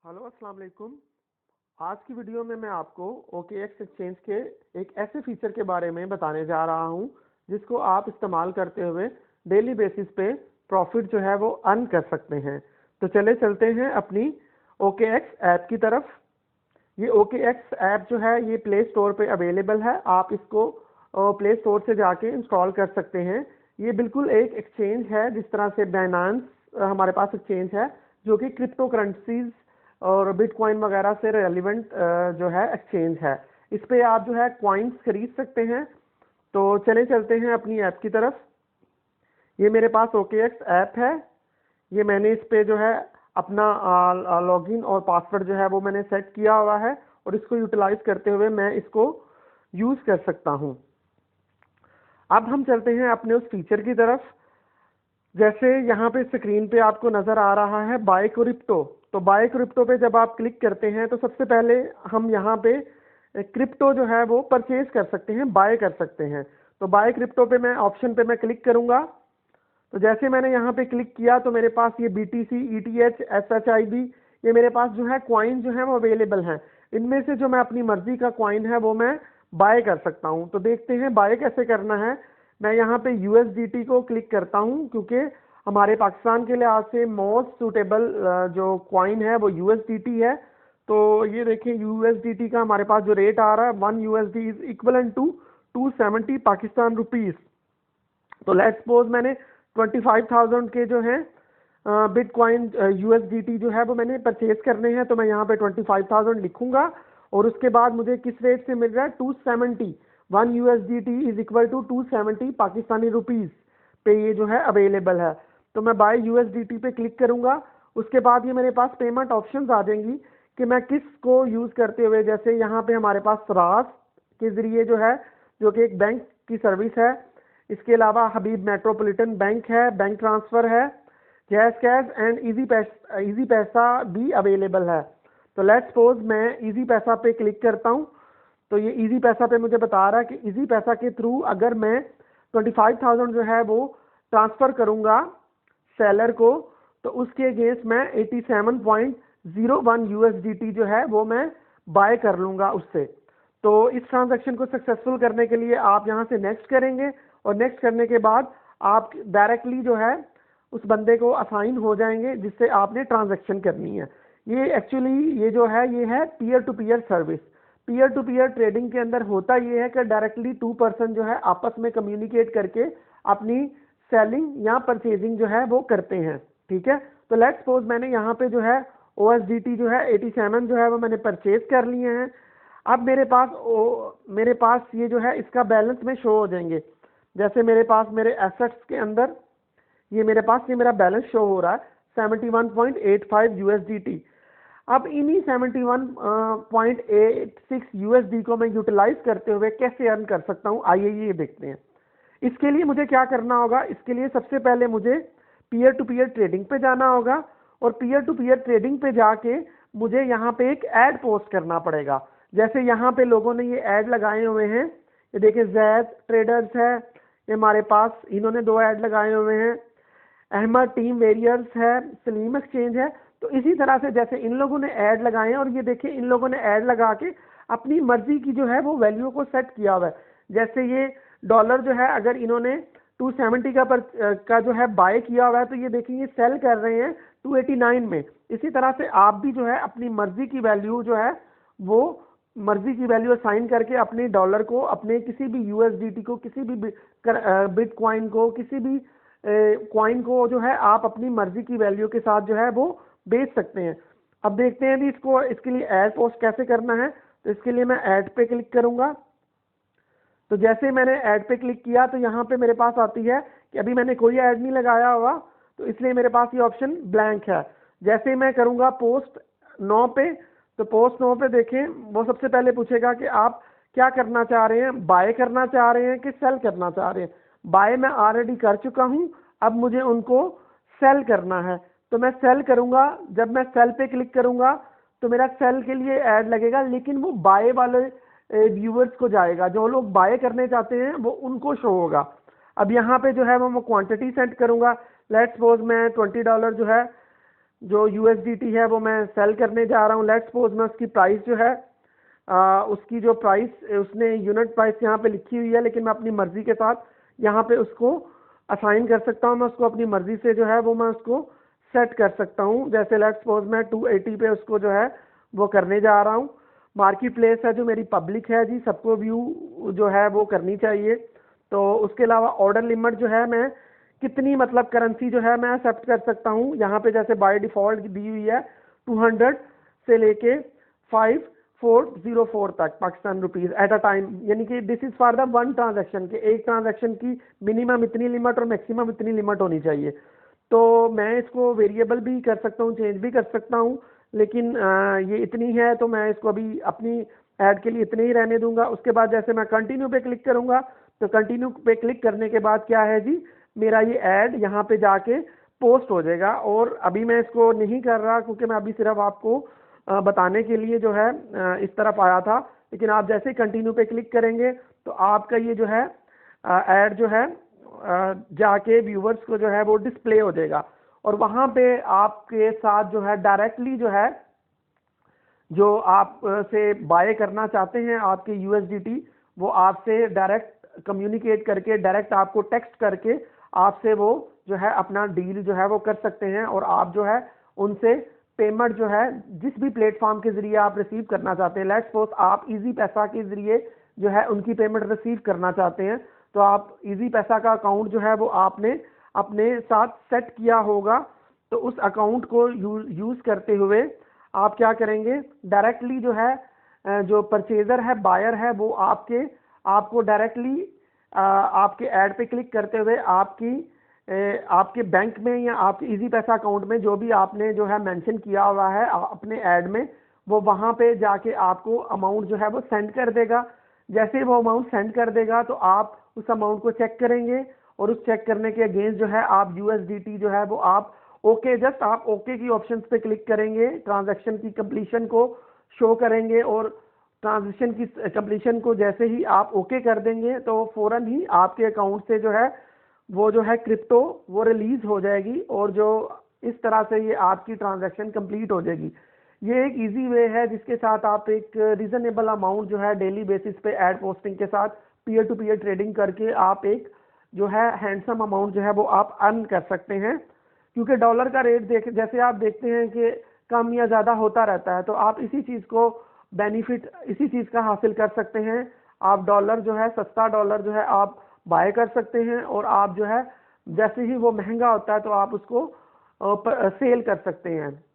Hello अस्सलाम वालेकुम। आज की वीडियो में मैं आपको OKX एक्सचेंज के एक ऐसे फीचर के बारे में बताने जा रहा हूं जिसको आप इस्तेमाल करते हुए डेली बेसिस पे प्रॉफिट जो है वो अर्न कर सकते हैं। तो चले चलते हैं अपनी OKX ऐप की तरफ। ये OKX ऐप जो है ये प्ले स्टोर पे अवेलेबल है, आप इसको प्ले स्टोर से जाके इंस्टॉल कर सकते हैं। ये बिल्कुल एक एक्सचेंज है, जिस तरह से बाइनेंस हमारे पास एक्सचेंज है जो कि क्रिप्टो करेंसीज और बिटकॉइन वगैरह से रेलिवेंट जो है एक्सचेंज है। इस पे आप जो है कॉइन्स खरीद सकते हैं। तो चले चलते हैं अपनी ऐप की तरफ। ये मेरे पास OKX ऐप है। ये मैंने इस पे जो है अपना लॉगिन और पासवर्ड जो है वो मैंने सेट किया हुआ है और इसको यूटिलाइज करते हुए मैं इसको यूज कर सकता हूँ। अब हम चलते हैं अपने उस फीचर की तरफ। जैसे यहाँ पे स्क्रीन पे आपको नजर आ रहा है बाय क्रिप्टो। तो बाय क्रिप्टो पे जब आप क्लिक करते हैं तो सबसे पहले हम यहाँ पे क्रिप्टो जो है वो परचेज कर सकते हैं, बाय कर सकते हैं। तो बाय क्रिप्टो पे मैं ऑप्शन पे मैं क्लिक करूंगा। तो जैसे मैंने यहाँ पे क्लिक किया तो मेरे पास ये BTC, ETH, SHIB ये मेरे पास जो है कॉइन जो है वो अवेलेबल हैं। इनमें से जो मैं अपनी मर्जी का कॉइन है वो मैं बाय कर सकता हूँ। तो देखते हैं बाय कैसे करना है। मैं यहाँ पे USDT को क्लिक करता हूँ क्योंकि हमारे पाकिस्तान के लिहाज से मोस्ट सूटेबल जो कॉइन है वो USDT है। तो ये देखिए USDT का हमारे पास जो रेट आ रहा है 1 USD is equal to 270 Pakistan rupees. तो लेट्स सपोज मैंने 25,000 के जो है बिटकॉइन USDT जो है वो मैंने परचेज करने हैं। तो मैं यहाँ पे 25,000 लिखूंगा और उसके बाद मुझे किस रेट से मिल रहा है 270। 1 USDT is equal to 270 Pakistani rupees पे ये जो है अवेलेबल है। तो मैं बाय USDT पे क्लिक करूंगा। उसके बाद ये मेरे पास पेमेंट ऑप्शंस आ जाएंगी कि मैं किसको यूज करते हुए, जैसे यहाँ पे हमारे पास रास के जरिए जो है, जो कि एक बैंक की सर्विस है। इसके अलावा हबीब मेट्रोपॉलिटन बैंक है, बैंक ट्रांसफर है, जैज कैश एंड इजी पैसा भी अवेलेबल है। तो लेट्स सपोज मैं इजी पैसा पे क्लिक करता हूँ। तो ये इजी पैसा पे मुझे बता रहा है कि इजी पैसा के थ्रू अगर मैं 25,000 जो है वो ट्रांसफर करूंगा सेलर को, तो उसके अगेंस्ट मैं 87.01 USDT जो है वो मैं बाय कर लूंगा उससे। तो इस ट्रांजैक्शन को सक्सेसफुल करने के लिए आप यहाँ से नेक्स्ट करेंगे और नेक्स्ट करने के बाद आप डायरेक्टली जो है उस बंदे को असाइन हो जाएंगे जिससे आपने ट्रांजैक्शन करनी है। ये एक्चुअली ये जो है ये है peer to peer service. Peer to peer trading के अंदर होता ये है कि डायरेक्टली 2 पर्सन जो है आपस में कम्युनिकेट करके अपनी सेलिंग या परचेजिंग जो है वो करते हैं। ठीक है। तो लेट्स सपोज मैंने यहाँ पे जो है OSDT जो है 87 जो है वो मैंने परचेज कर लिए हैं। अब मेरे पास ये जो है इसका बैलेंस में शो हो जाएंगे। जैसे मेरे पास मेरे एसेट्स के अंदर ये मेरा बैलेंस शो हो रहा है 71.85 USDT। अब इन्हीं 71.86 USD को मैं यूटिलाइज करते हुए कैसे अर्न कर सकता हूँ, आइए ये देखते हैं। इसके लिए मुझे क्या करना होगा। इसके लिए सबसे पहले मुझे पीयर टू पीयर ट्रेडिंग पे जाना होगा और पीयर टू पीयर ट्रेडिंग पे जाके मुझे यहाँ पे एक ऐड पोस्ट करना पड़ेगा। जैसे यहाँ पे लोगों ने ये ऐड लगाए हुए हैं, ये देखिए जैद ट्रेडर्स है, ये हमारे पास इन्होंने 2 ऐड लगाए हुए हैं, अहमद टीम वेरियर्स है, सलीम एक्सचेंज है। तो इसी तरह से जैसे इन लोगों ने ऐड लगाए हैं और ये देखिए इन लोगों ने ऐड लगा के अपनी मर्जी की जो है वो वैल्यू को सेट किया हुआ है। जैसे ये डॉलर जो है अगर इन्होंने 270 का जो है बाय किया हुआ है तो ये देखिए ये सेल कर रहे हैं 289 में। इसी तरह से आप भी जो है अपनी मर्जी की वैल्यू जो है वो मर्जी की वैल्यू असाइन करके अपने डॉलर को, अपने किसी भी USDT को, किसी भी बिटकॉइन को, किसी भी कॉइन को जो है आप अपनी मर्जी की वैल्यू के साथ जो है वो बेच सकते हैं। अब देखते हैं भी इसके लिए ऐड पोस्ट कैसे करना है। तो इसके लिए मैं ऐड पे क्लिक करूंगा। तो जैसे मैंने ऐड पे क्लिक किया तो यहाँ पे मेरे पास आती है कि अभी मैंने कोई ऐड नहीं लगाया हुआ, तो इसलिए मेरे पास ये ऑप्शन ब्लैंक है। जैसे मैं करूंगा पोस्ट 9 पे, तो पोस्ट 9 पे देखें वो सबसे पहले पूछेगा कि आप क्या करना चाह रहे हैं, बाय करना चाह रहे हैं कि सेल करना चाह रहे हैं। बाय मैं ऑलरेडी कर चुका हूं, अब मुझे उनको सेल करना है। तो मैं सेल करूंगा। जब मैं सेल पे क्लिक करूंगा तो मेरा सेल के लिए ऐड लगेगा, लेकिन वो बाय वाले व्यूअर्स को जाएगा, जो लोग बाय करने चाहते हैं वो उनको शो होगा। अब यहाँ पे जो है वो क्वांटिटी सेट करूंगा। लेट्स सपोज मैं $20 जो है जो USDT है वो मैं सेल करने जा रहा हूँ। लेट्स सपोज मैं उसकी प्राइस जो है उसकी जो प्राइस उसने यूनिट प्राइस यहाँ पे लिखी हुई है, लेकिन मैं अपनी मर्जी के साथ यहाँ पे उसको असाइन कर सकता हूँ। मैं उसको अपनी मर्जी से जो है वो मैं उसको सेट कर सकता हूँ। जैसे लेट्स सपोज मैं 280 पे उसको जो है वो करने जा रहा हूँ। मार्केट प्लेस है जो मेरी पब्लिक है जी, सबको व्यू जो है वो करनी चाहिए। तो उसके अलावा ऑर्डर लिमिट जो है मैं कितनी मतलब करेंसी जो है मैं एक्सेप्ट कर सकता हूँ। यहाँ पे जैसे बाय डिफॉल्ट दी हुई है 200 से लेके 5404 तक Pakistan rupees at a time, यानी कि this is for the one transaction के एक ट्रांजैक्शन की मिनिमम इतनी लिमिट और मैक्सिमम इतनी लिमिट होनी चाहिए। तो मैं इसको वेरिएबल भी कर सकता हूँ, चेंज भी कर सकता हूँ, लेकिन ये इतनी है तो मैं इसको अभी अपनी ऐड के लिए इतने ही रहने दूंगा। उसके बाद जैसे मैं कंटिन्यू पे क्लिक करूंगा तो कंटिन्यू पे क्लिक करने के बाद क्या है जी, मेरा ये ऐड यहाँ पे जाके पोस्ट हो जाएगा। और अभी मैं इसको नहीं कर रहा क्योंकि मैं अभी सिर्फ आपको बताने के लिए जो है इस तरफ आया था। लेकिन आप जैसे ही कंटिन्यू पे क्लिक करेंगे तो आपका ये जो है ऐड जो है जाके व्यूवर्स को जो है वो डिस्प्ले हो जाएगा। और वहां पे आपके साथ जो है डायरेक्टली जो है जो आप से बाय करना चाहते हैं आपके USDT, वो आपसे डायरेक्ट कम्युनिकेट करके डायरेक्ट आपको टेक्स्ट करके आपसे वो जो है अपना डील जो है वो कर सकते हैं। और आप जो है उनसे पेमेंट जो है जिस भी प्लेटफॉर्म के जरिए आप रिसीव करना चाहते हैं, लेट्स सपोज आप इजी पैसा के जरिए जो है उनकी पेमेंट रिसीव करना चाहते हैं, तो आप इजी पैसा का अकाउंट जो है वो आपने अपने साथ सेट किया होगा। तो उस अकाउंट को यूज करते हुए आप क्या करेंगे, डायरेक्टली जो है जो परचेजर है बायर है वो आपको डायरेक्टली आपके ऐड पे क्लिक करते हुए आपके बैंक में या आपके इजी पैसा अकाउंट में जो भी आपने जो है मेंशन किया हुआ है अपने ऐड में, वो वहां पे जाके आपको अमाउंट जो है वो सेंड कर देगा। जैसे वो अमाउंट सेंड कर देगा तो आप उस अमाउंट को चेक करेंगे और उस चेक करने के अगेंस्ट जो है आप USDT जो है वो आप ओके जस्ट आप ओके की ऑप्शंस पे क्लिक करेंगे, ट्रांजैक्शन की कंप्लीशन को शो करेंगे और ट्रांजैक्शन की कंप्लीशन को जैसे ही आप ओके कर देंगे तो फौरन ही आपके अकाउंट से जो है वो जो है क्रिप्टो वो रिलीज हो जाएगी और जो इस तरह से ये आपकी ट्रांजैक्शन कंप्लीट हो जाएगी। ये एक इजी वे है जिसके साथ आप एक रीजनेबल अमाउंट जो है डेली बेसिस पे एड पोस्टिंग के साथ पीयर टू पीयर ट्रेडिंग करके आप एक जो है हैंडसम अमाउंट जो है वो आप अर्न कर सकते हैं। क्योंकि डॉलर का रेट देख जैसे आप देखते हैं कि कम या ज़्यादा होता रहता है, तो आप इसी चीज़ को बेनिफिट इसी चीज़ का हासिल कर सकते हैं। आप डॉलर जो है सस्ता डॉलर जो है आप बाय कर सकते हैं और आप जो है जैसे ही वो महंगा होता है तो आप उसको सेल कर सकते हैं।